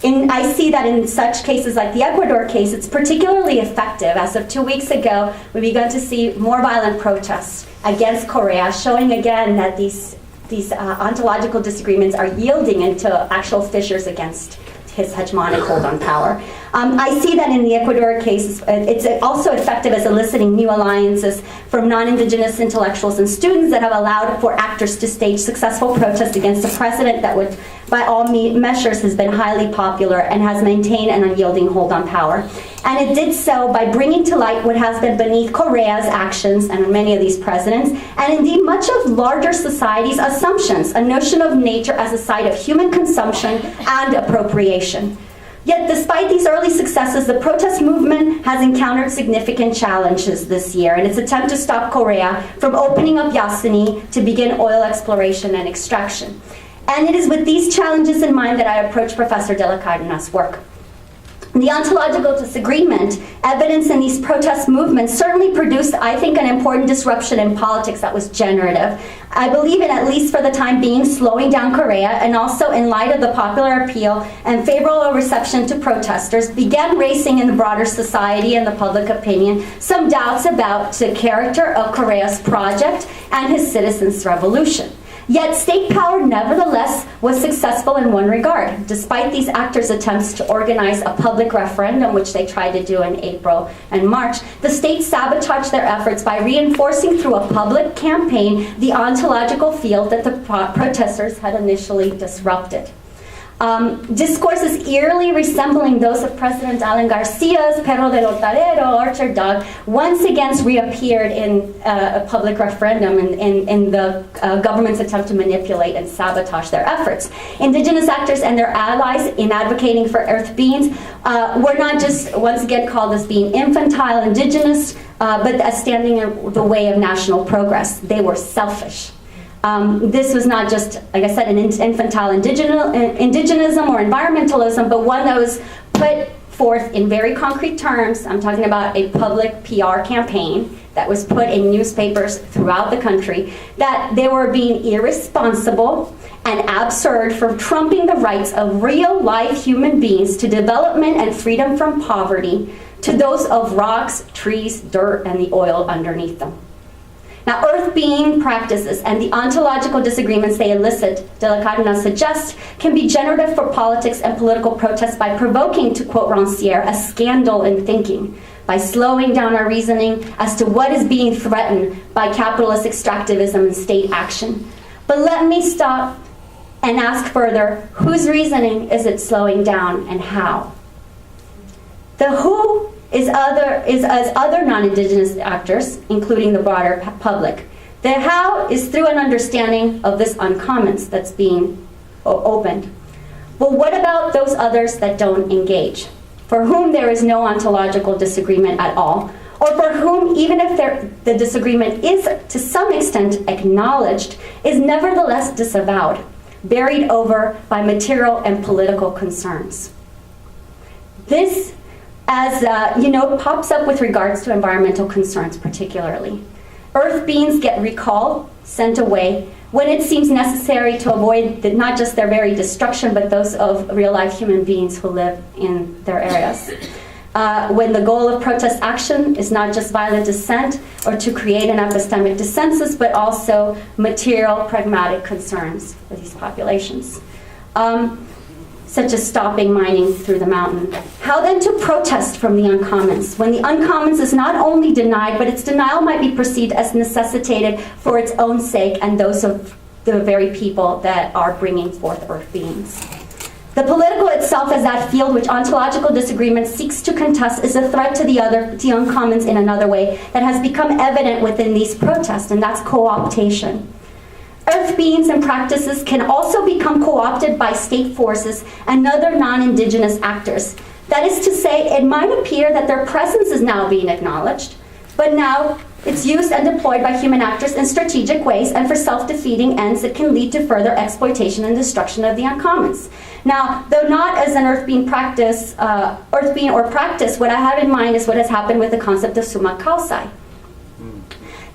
I see that in such cases like the Ecuador case, it's particularly effective. As of 2 weeks ago, we began to see more violent protests against Correa, showing again that these ontological disagreements are yielding into actual fissures against his hegemonic hold on power. I see that in the Ecuador case, it's also effective as eliciting new alliances from non-indigenous intellectuals and students that have allowed for actors to stage successful protests against a president that would, by all measures, has been highly popular and has maintained an unyielding hold on power. And it did so by bringing to light what has been beneath Correa's actions and many of these presidents, and indeed much of larger society's assumptions, a notion of nature as a site of human consumption and appropriation. Yet despite these early successes, the protest movement has encountered significant challenges this year in its attempt to stop Correa from opening up Yasuni to begin oil exploration and extraction. And it is with these challenges in mind that I approach Professor de la Cárdenas' work. The ontological disagreement, evidence in these protest movements, certainly produced, I think, an important disruption in politics that was generative. I believe in, at least for the time being, slowing down Correa, and also in light of the popular appeal and favorable reception to protesters, began raising in the broader society and the public opinion some doubts about the character of Correa's project and his citizens' revolution. Yet state power nevertheless was successful in one regard. Despite these actors' attempts to organize a public referendum, which they tried to do in April and March, the state sabotaged their efforts by reinforcing through a public campaign the ontological field that the protesters had initially disrupted. Discourses eerily resembling those of President Alan Garcia's Perro del Hortalero, Orchard Dog, once again reappeared in a public referendum in the government's attempt to manipulate and sabotage their efforts. Indigenous actors and their allies in advocating for earth beings were not just once again called as being infantile indigenous, but as standing in the way of national progress. They were selfish. This was not just, like I said, an infantile indigenism or environmentalism, but one that was put forth in very concrete terms. I'm talking about a public PR campaign that was put in newspapers throughout the country, that they were being irresponsible and absurd for trumping the rights of real-life human beings to development and freedom from poverty to those of rocks, trees, dirt, and the oil underneath them. Now, earth being practices and the ontological disagreements they elicit, de la Cárdenas suggests, can be generative for politics and political protest by provoking, to quote Rancière, a scandal in thinking, by slowing down our reasoning as to what is being threatened by capitalist extractivism and state action. But let me stop and ask further, whose reasoning is it slowing down and how? The who is as other non-indigenous actors, including the broader public. The how is through an understanding of this uncommons that's being opened. Well, what about those others that don't engage, for whom there is no ontological disagreement at all, or for whom, even if the disagreement is to some extent acknowledged, is nevertheless disavowed, buried over by material and political concerns? This, as pops up with regards to environmental concerns particularly. Earth beings get recalled, sent away, when it seems necessary to avoid not just their very destruction, but those of real-life human beings who live in their areas. When the goal of protest action is not just violent dissent or to create an epistemic dissensus, but also material, pragmatic concerns for these populations. Such as stopping mining through the mountain. How then to protest from the uncommons, when the uncommons is not only denied, but its denial might be perceived as necessitated for its own sake and those of the very people that are bringing forth earth beings? The political itself as that field which ontological disagreement seeks to contest is a threat to the uncommons in another way that has become evident within these protests, and that's co-optation. Earth beings and practices can also become co-opted by state forces and other non-indigenous actors. That is to say, it might appear that their presence is now being acknowledged, but now it's used and deployed by human actors in strategic ways and for self-defeating ends that can lead to further exploitation and destruction of the uncommons. Now, though not as an earth being or practice, what I have in mind is what has happened with the concept of summa causa,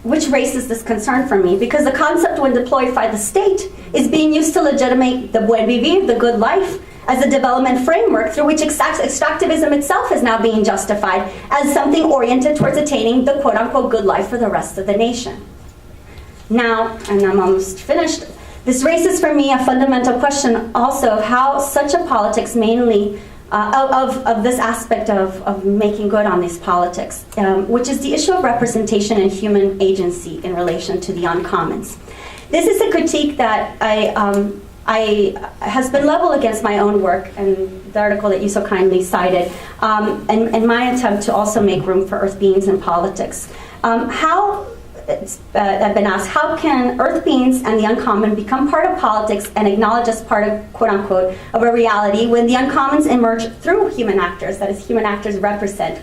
which raises this concern for me, because the concept, when deployed by the state, is being used to legitimate the buen vivir, the good life, as a development framework through which extractivism itself is now being justified as something oriented towards attaining the quote-unquote good life for the rest of the nation. Now, and I'm almost finished, this raises for me a fundamental question also of how such a politics mainly of this aspect of making good on these politics, which is the issue of representation and human agency in relation to the uncommons. This is a critique that has been leveled against my own work and the article that you so kindly cited, and my attempt to also make room for earth beings in politics. I've been asked, how can earth beings and the uncommon become part of politics and acknowledged as part of, quote unquote, of a reality when the uncommons emerge through human actors, that is, human actors represent,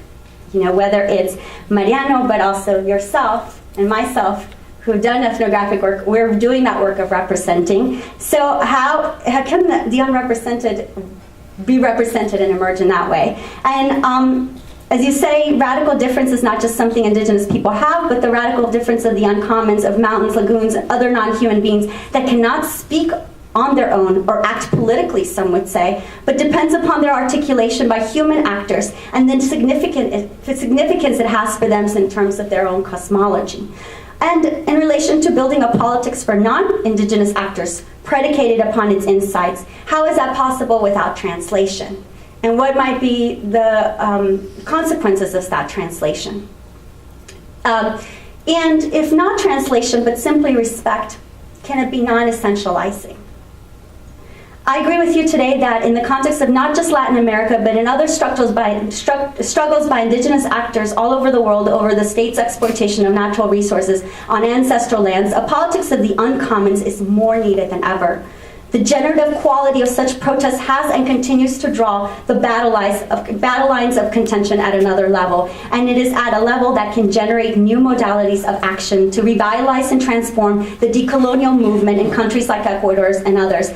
whether it's Mariano, but also yourself and myself, who've done ethnographic work, we're doing that work of representing. So how can the unrepresented be represented and emerge in that way? And as you say, radical difference is not just something indigenous people have, but the radical difference of the uncommons, of mountains, lagoons, and other non-human beings that cannot speak on their own or act politically, some would say, but depends upon their articulation by human actors and the significance it has for them in terms of their own cosmology. And in relation to building a politics for non-indigenous actors predicated upon its insights, how is that possible without translation? And what might be the consequences of that translation? And if not translation, but simply respect, can it be non-essentializing? I agree with you today that in the context of not just Latin America, but in other struggles by indigenous actors all over the world over the state's exploitation of natural resources on ancestral lands, a politics of the uncommons is more needed than ever. The generative quality of such protests has and continues to draw the battle lines of contention at another level, and it is at a level that can generate new modalities of action to revitalize and transform the decolonial movement in countries like Ecuador and others.